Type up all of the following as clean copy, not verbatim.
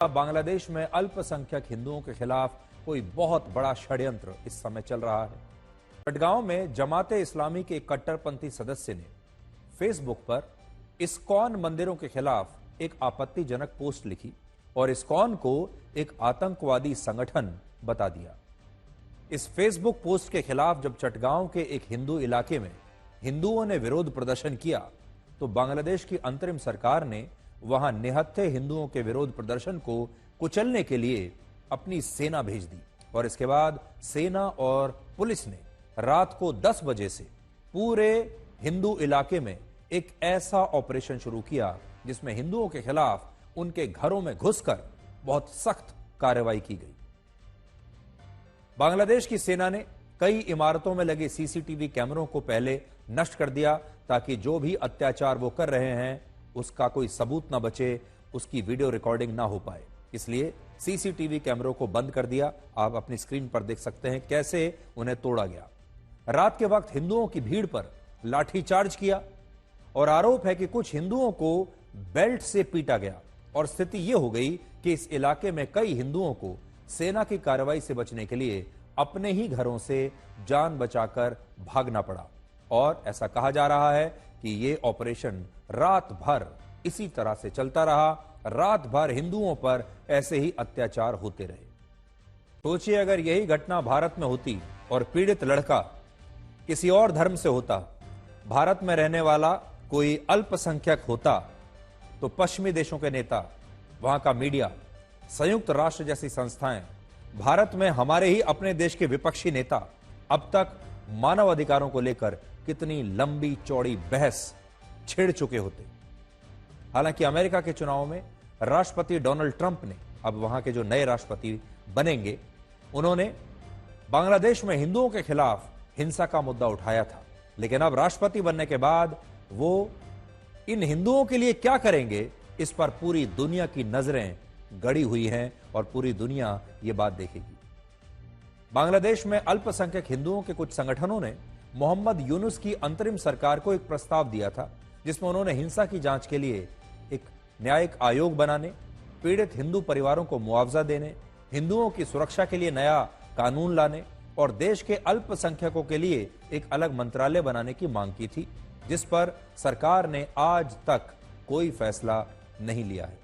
बांग्लादेश में अल्पसंख्यक हिंदुओं के खिलाफ कोई बहुत बड़ा षड्यंत्र इस समय चल रहा है। चटगांव में जमाते इस्लामी के एक कट्टरपंथी सदस्य ने फेसबुक पर इस्कॉन मंदिरों के खिलाफ एक आपत्तिजनक पोस्ट लिखी और इस्कॉन को एक आतंकवादी संगठन बता दिया। इस फेसबुक पोस्ट के खिलाफ जब चटगांव के एक हिंदू इलाके में हिंदुओं ने विरोध प्रदर्शन किया तो बांग्लादेश की अंतरिम सरकार ने वहां निहत्थे हिंदुओं के विरोध प्रदर्शन को कुचलने के लिए अपनी सेना भेज दी और इसके बाद सेना और पुलिस ने रात को 10 बजे से पूरे हिंदू इलाके में एक ऐसा ऑपरेशन शुरू किया जिसमें हिंदुओं के खिलाफ उनके घरों में घुसकर बहुत सख्त कार्रवाई की गई। बांग्लादेश की सेना ने कई इमारतों में लगे सीसीटीवी कैमरों को पहले नष्ट कर दिया ताकि जो भी अत्याचार वो कर रहे हैं उसका कोई सबूत ना बचे, उसकी वीडियो रिकॉर्डिंग ना हो पाए। इसलिए सीसीटीवी कैमरों को बंद कर दिया। आप अपनी स्क्रीन पर देख सकते हैं कैसे उन्हें तोड़ा गया। रात के वक्त हिंदुओं की भीड़ पर लाठीचार्ज किया और आरोप है कि कुछ हिंदुओं को बेल्ट से पीटा गया और स्थिति यह हो गई कि इस इलाके में कई हिंदुओं को सेना की कार्रवाई से बचने के लिए अपने ही घरों से जान बचाकर भागना पड़ा। और ऐसा कहा जा रहा है कि यह ऑपरेशन रात भर इसी तरह से चलता रहा। रात भर हिंदुओं पर ऐसे ही अत्याचार होते रहे। सोचिए अगर यही घटना भारत में होती और पीड़ित लड़का किसी और धर्म से होता, भारत में रहने वाला कोई अल्पसंख्यक होता, तो पश्चिमी देशों के नेता, वहां का मीडिया, संयुक्त राष्ट्र जैसी संस्थाएं, भारत में हमारे ही अपने देश के विपक्षी नेता अब तक मानव अधिकारों को लेकर कितनी लंबी चौड़ी बहस छेड़ चुके होते। हालांकि अमेरिका के चुनाव में राष्ट्रपति डोनाल्ड ट्रंप ने, अब वहां के जो नए राष्ट्रपति बनेंगे, उन्होंने बांग्लादेश में हिंदुओं के खिलाफ हिंसा का मुद्दा उठाया था। लेकिन अब राष्ट्रपति बनने के बाद वो इन हिंदुओं के लिए क्या करेंगे, इस पर पूरी दुनिया की नजरें गड़ी हुई हैं और पूरी दुनिया ये बात देखेगी। बांग्लादेश में अल्पसंख्यक हिंदुओं के कुछ संगठनों ने मोहम्मद यूनुस की अंतरिम सरकार को एक प्रस्ताव दिया था जिसमें उन्होंने हिंसा की जांच के लिए एक न्यायिक आयोग बनाने, पीड़ित हिंदू परिवारों को मुआवजा देने, हिंदुओं की सुरक्षा के लिए नया कानून लाने और देश के अल्पसंख्यकों के लिए एक अलग मंत्रालय बनाने की मांग की थी, जिस पर सरकार ने आज तक कोई फैसला नहीं लिया है।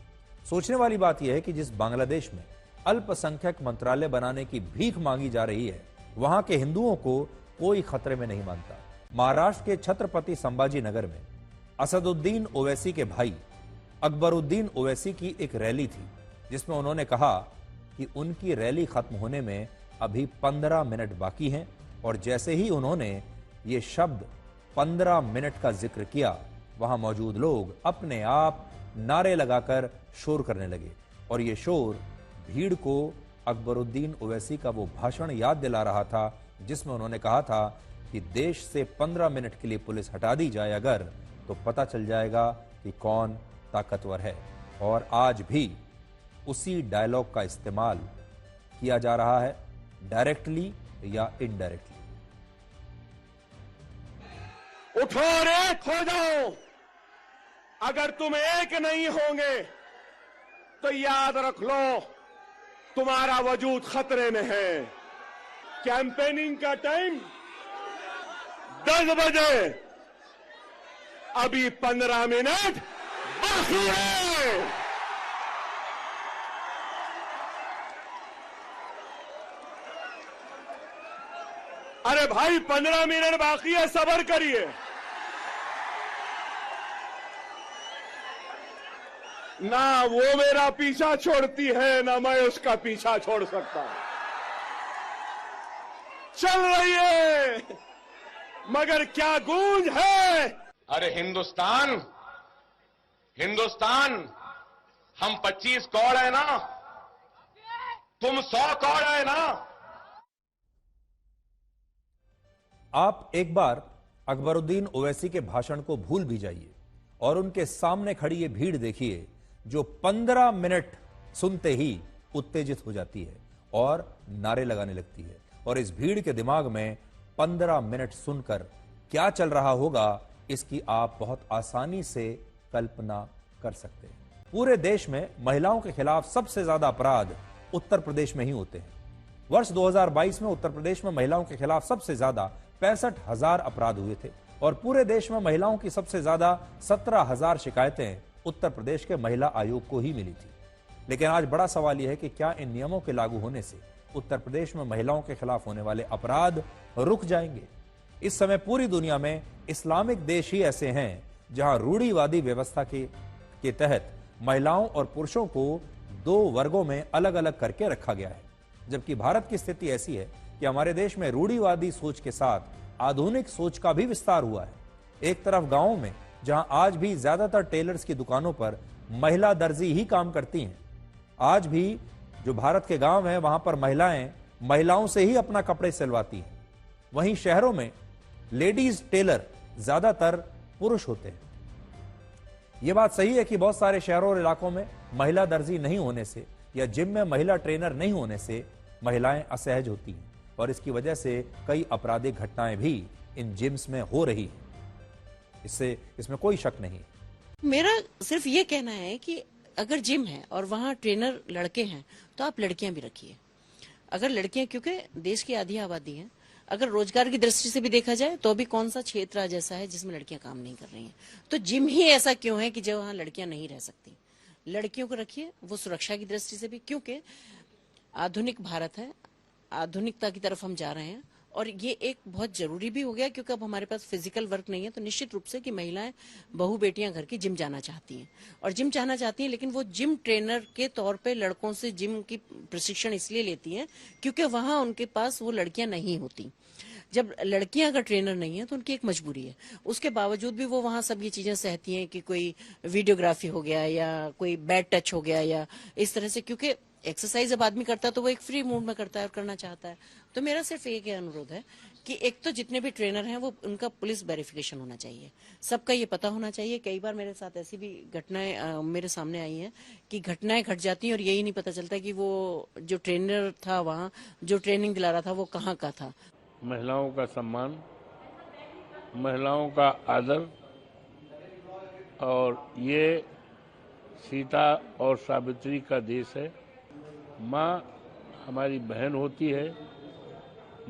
सोचने वाली बात यह है कि जिस बांग्लादेश में अल्पसंख्यक मंत्रालय बनाने की भीख मांगी जा रही है, वहां के हिंदुओं को कोई खतरे में नहीं मानता। महाराष्ट्र के छत्रपति संभाजी नगर में असदुद्दीन ओवैसी के भाई अकबरुद्दीन ओवैसी की एक रैली थी जिसमें उन्होंने कहा कि उनकी रैली खत्म होने में अभी 15 मिनट बाकी हैं और जैसे ही उन्होंने ये शब्द 15 मिनट का जिक्र किया, वहां मौजूद लोग अपने आप नारे लगाकर शोर करने लगे और ये शोर भीड़ को अकबरुद्दीन ओवैसी का वो भाषण याद दिला रहा था जिसमें उन्होंने कहा था कि देश से 15 मिनट के लिए पुलिस हटा दी जाए अगर, तो पता चल जाएगा कि कौन ताकतवर है। और आज भी उसी डायलॉग का इस्तेमाल किया जा रहा है, डायरेक्टली या इनडायरेक्टली। उठो रे, खो जाओ। अगर तुम एक नहीं होंगे तो याद रख लो तुम्हारा वजूद खतरे में है। कैंपेनिंग का टाइम 10 बजे, अभी 15 मिनट बाकी है। अरे भाई 15 मिनट बाकी है, सब्र करिए। ना वो मेरा पीछा छोड़ती है ना मैं उसका पीछा छोड़ सकता। चल रही है मगर क्या गूंज है। अरे हिंदुस्तान, हम 25 करोड़ है ना, तुम 100 करोड़ है ना। आप एक बार अकबरुद्दीन ओवैसी के भाषण को भूल भी जाइए और उनके सामने खड़ी ये भीड़ देखिए जो 15 मिनट सुनते ही उत्तेजित हो जाती है और नारे लगाने लगती है। और इस भीड़ के दिमाग में 15 मिनट सुनकर क्या चल रहा होगा, इसकी आप बहुत आसानी से कल्पना कर सकते हैं। पूरे देश में महिलाओं के खिलाफ सबसे ज्यादा अपराध उत्तर प्रदेश में ही होते हैं। वर्ष 2022 में उत्तर प्रदेश में महिलाओं के खिलाफ सबसे ज्यादा 65,000 अपराध हुए थे और पूरे देश में महिलाओं की सबसे ज्यादा 17,000 शिकायतें उत्तर प्रदेश के महिला आयोग को ही मिली थी। लेकिन आज बड़ा सवाल यह है कि क्या इन नियमों के लागू होने से उत्तर प्रदेश में महिलाओं के खिलाफ होने वाले अपराध रुक जाएंगे? इस समय पूरी दुनिया में इस्लामिक देश ही ऐसे हैं जहां रूढ़िवादी व्यवस्था के तहत महिलाओं और पुरुषों को दो वर्गों में अलग अलग करके रखा गया है, जबकि भारत की स्थिति ऐसी है कि हमारे देश में रूढ़िवादी सोच के साथ आधुनिक सोच का भी विस्तार हुआ है। एक तरफ गांवों में जहां आज भी ज्यादातर टेलर्स की दुकानों पर महिला दर्जी ही काम करती हैं, आज भी जो भारत के गांव हैं वहां पर महिलाओं से ही अपना कपड़े सिलवाती हैं। वहीं शहरों में लेडीज टेलर ज्यादातर पुरुष होते हैं। यह बात सही है कि बहुत सारे शहरों और इलाकों में महिला दर्जी नहीं होने से या जिम में महिला ट्रेनर नहीं होने से महिलाएं असहज होती हैं और इसकी वजह से कई आपराधिक घटनाएं भी इन जिम्स में हो रही हैं। इसमें कोई शक नहीं। मेरा सिर्फ ये कहना है कि अगर जिम है और वहाँ ट्रेनर लड़के हैं तो आप लड़कियां भी रखिए। अगर लड़कियां, क्योंकि देश की आधी आबादी है, अगर रोजगार की दृष्टि से भी देखा जाए तो भी कौन सा क्षेत्र आज ऐसा है जिसमें लड़कियां काम नहीं कर रही हैं? तो जिम ही ऐसा क्यों है कि जब वहाँ लड़कियां नहीं रह सकती? लड़कियों को रखिए, वो सुरक्षा की दृष्टि से भी, क्योंकि आधुनिक भारत है, आधुनिकता की तरफ हम जा रहे हैं और ये एक बहुत जरूरी भी हो गया क्योंकि अब हमारे पास फिजिकल वर्क नहीं है। तो निश्चित रूप से कि महिलाएं, बहू बेटियां घर की जिम जाना चाहती हैं और जिम जाना चाहती हैं, लेकिन वो जिम ट्रेनर के तौर पे लड़कों से जिम की प्रशिक्षण इसलिए लेती हैं क्योंकि वहां उनके पास वो लड़कियां नहीं होती। जब लड़कियां अगर ट्रेनर नहीं है तो उनकी एक मजबूरी है, उसके बावजूद भी वो वहां सब ये चीजें सहती हैं कि कोई वीडियोग्राफी हो गया या कोई बैड टच हो गया या इस तरह से, क्योंकि एक्सरसाइज जब आदमी करता है तो वो एक फ्री मूड में करता है और करना चाहता है। तो मेरा सिर्फ एक अनुरोध है कि एक तो जितने भी ट्रेनर हैं वो उनका पुलिस वेरिफिकेशन होना चाहिए, सबका ये पता होना चाहिए। कई बार मेरे साथ ऐसी भी घटनाएं मेरे सामने आई हैं कि घटनाएं घट जाती हैं और यही नहीं पता चलता कि वो जो ट्रेनर था वहाँ जो ट्रेनिंग दिला रहा था वो कहाँ का था। महिलाओं का सम्मान, महिलाओं का आदर, और ये सीता और सावित्री का देश है। माँ हमारी बहन होती है,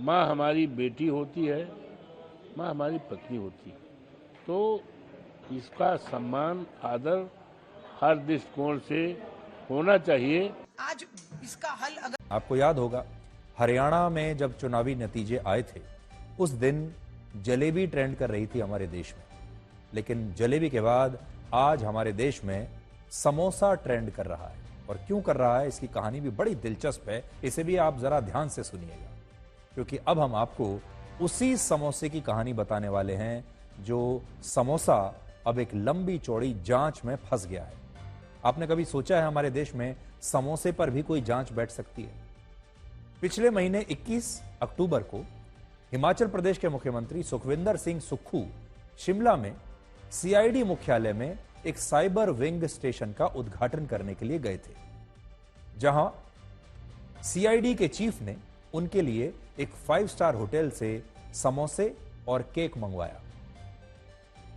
माँ हमारी बेटी होती है, माँ हमारी पत्नी होती है। तो इसका सम्मान, आदर हर दृष्टिकोण से होना चाहिए। आज इसका हल अगर आपको याद होगा हरियाणा में जब चुनावी नतीजे आए थे उस दिन जलेबी ट्रेंड कर रही थी हमारे देश में, लेकिन जलेबी के बाद आज हमारे देश में समोसा ट्रेंड कर रहा है। और क्यों कर रहा है, इसकी कहानी भी बड़ी दिलचस्प है, इसे भी आप जरा ध्यान से सुनिएगा, क्योंकि अब हम आपको उसी समोसे की कहानी बताने वाले हैं जो समोसा अब एक लंबी चौड़ी जांच में फंस गया है। आपने कभी सोचा है हमारे देश में समोसे पर भी कोई जांच बैठ सकती है? पिछले महीने 21 अक्टूबर को हिमाचल प्रदेश के मुख्यमंत्री सुखविंदर सिंह सुक्खू शिमला में सीआईडी मुख्यालय में एक साइबर विंग स्टेशन का उद्घाटन करने के लिए गए थे, जहां सीआईडी के चीफ ने उनके लिए एक 5 स्टार होटल से समोसे और केक मंगवाया।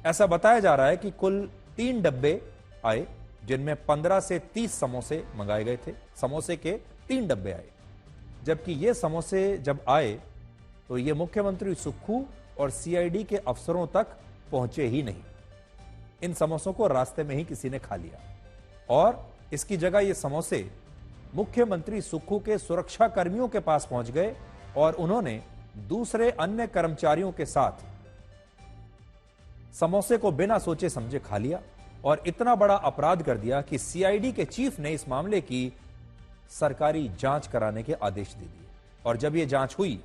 ऐसा बताया जा रहा है कि कुल 3 डब्बे आए जिनमें 15 से 30 समोसे मंगाए गए थे। समोसे के 3 डब्बे आए, जबकि ये समोसे जब आए तो ये मुख्यमंत्री सुक्खू और सीआईडी के अफसरों तक पहुंचे ही नहीं। इन समोसों को रास्ते में ही किसी ने खा लिया और इसकी जगह ये समोसे मुख्यमंत्री सुक्खू के सुरक्षा कर्मियों के पास पहुंच गए और उन्होंने दूसरे अन्य कर्मचारियों के साथ समोसे को बिना सोचे समझे खा लिया और इतना बड़ा अपराध कर दिया कि सीआईडी के चीफ ने इस मामले की सरकारी जांच कराने के आदेश दे दिए। और जब यह जांच हुई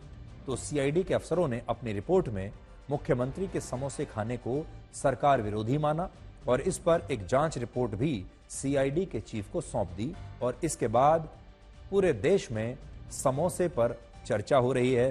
तो सीआईडी के अफसरों ने अपनी रिपोर्ट में मुख्यमंत्री के समोसे खाने को सरकार विरोधी माना और इस पर एक जांच रिपोर्ट भी सीआईडी के चीफ को सौंप दी। और इसके बाद पूरे देश में समोसे पर चर्चा हो रही है।